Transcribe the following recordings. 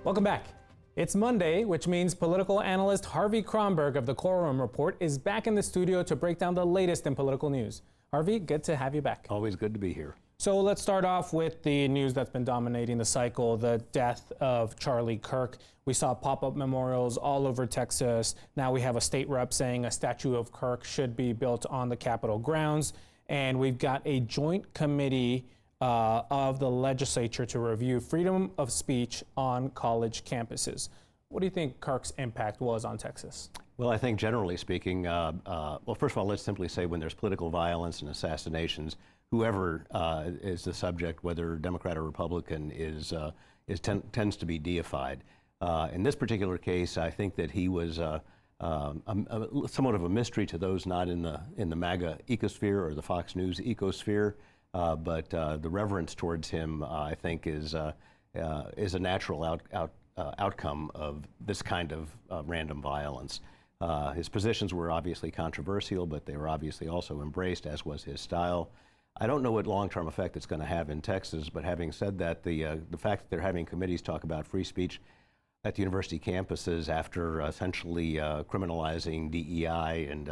Welcome back. It's Monday, which means political analyst Harvey Kronberg of the Quorum Report is back in the studio to break down the latest in political news. Harvey, good to have you back. Always good to be here. So let's start off with the news that's been dominating the cycle, the death of Charlie Kirk. We saw pop-up memorials all over Texas. Now we have a state rep saying a statue of Kirk should be built on the Capitol grounds. And we've got a joint committee of the legislature to review freedom of speech on college campuses. What do you think Kirk's impact was on Texas? Well, I think generally speaking, well, first of all, let's simply say when there's political violence and assassinations, whoever is the subject, whether Democrat or Republican, tends to be deified. In this particular case, I think that he was somewhat of a mystery to those not in the MAGA ecosphere or the Fox News ecosphere. But the reverence towards him, I think, is a natural outcome of this kind of random violence. His positions were obviously controversial, but they were obviously also embraced, as was his style. I don't know what long-term effect it's going to have in Texas, but having said that, the fact that they're having committees talk about free speech at the university campuses after essentially criminalizing DEI and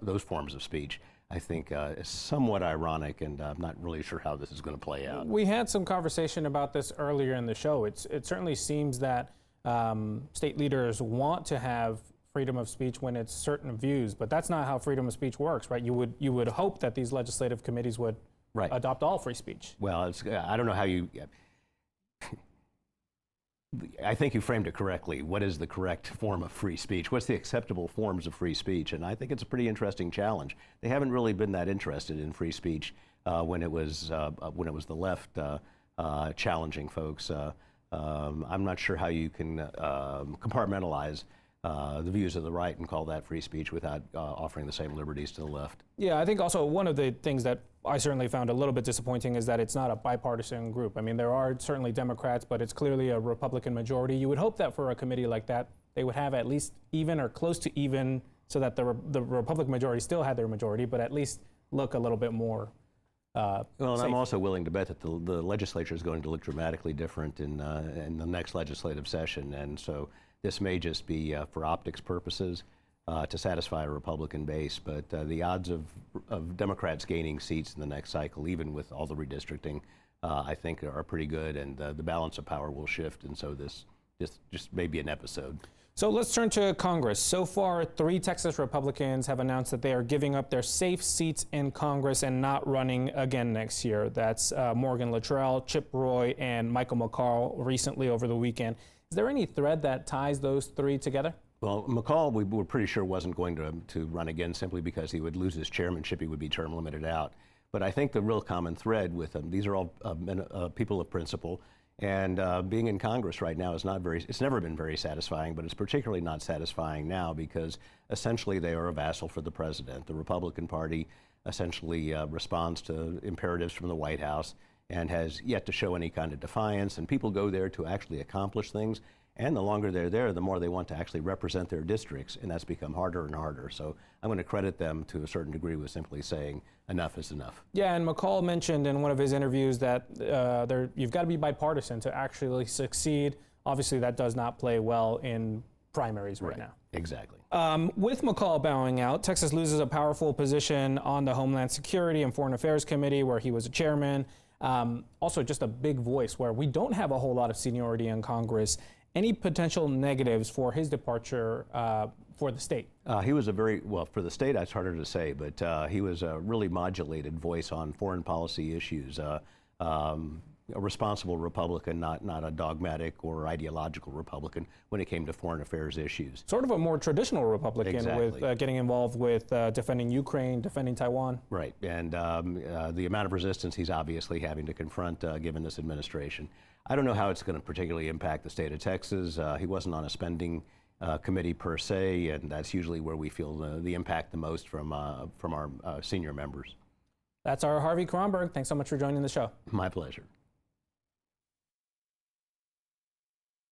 those forms of speech, I think is somewhat ironic, and I'm not really sure how this is going to play out. We had some conversation about this earlier in the show. It certainly seems that state leaders want to have freedom of speech when it's certain views, but that's not how freedom of speech works, right? You would hope that these legislative committees would adopt all free speech. Well, I don't know how you. I think you framed it correctly. What is the correct form of free speech? What's the acceptable forms of free speech? And I think it's a pretty interesting challenge. They haven't really been that interested in free speech when it was the left challenging folks. I'm not sure how you can compartmentalize the views of the right and call that free speech without offering the same liberties to the left. Yeah, I think also one of the things that I certainly found a little bit disappointing is that it's not a bipartisan group. I mean, there are certainly Democrats, but it's clearly a Republican majority. You would hope that for a committee like that, they would have at least even or close to even so that the Republican majority still had their majority, but at least look a little bit more well, and safe. I'm also willing to bet that the legislature is going to look dramatically different in the next legislative session, and so this may just be for optics purposes to satisfy a Republican base, but the odds of Democrats gaining seats in the next cycle, even with all the redistricting, I think are pretty good, and the balance of power will shift, and so this just may be an episode. So let's turn to Congress. So far, 3 Texas Republicans have announced that they are giving up their safe seats in Congress and not running again next year. That's Morgan Luttrell, Chip Roy, and Michael McCaul recently over the weekend. Is there any thread that ties those 3 together? Well, McCaul, we were pretty sure wasn't going to run again simply because he would lose his chairmanship. He would be term limited out. But I think the real common thread with them, these are all people of principle, and being in Congress right now is it's never been very satisfying, but it's particularly not satisfying now because essentially they are a vassal for the president. The Republican Party essentially responds to imperatives from the White House and has yet to show any kind of defiance, and people go there to actually accomplish things. And the longer they're there, the more they want to actually represent their districts, and that's become harder and harder. So I'm going to credit them to a certain degree with simply saying enough is enough. Yeah, and McCaul mentioned in one of his interviews that you've got to be bipartisan to actually succeed. Obviously, that does not play well in primaries right now. Exactly. With McCaul bowing out, Texas loses a powerful position on the Homeland Security and Foreign Affairs Committee, where he was a chairman. Also, just a big voice where we don't have a whole lot of seniority in Congress. Any potential negatives for his departure for the state? He was for the state, it's harder to say, but he was a really modulated voice on foreign policy issues. A responsible Republican, not a dogmatic or ideological Republican when it came to foreign affairs issues. Sort of a more traditional Republican. Exactly. With getting involved with defending Ukraine, defending Taiwan. Right, and the amount of resistance he's obviously having to confront given this administration. I don't know how it's going to particularly impact the state of Texas. He wasn't on a spending committee per se, and that's usually where we feel the impact the most from our senior members. That's our Harvey Kronberg. Thanks so much for joining the show. My pleasure.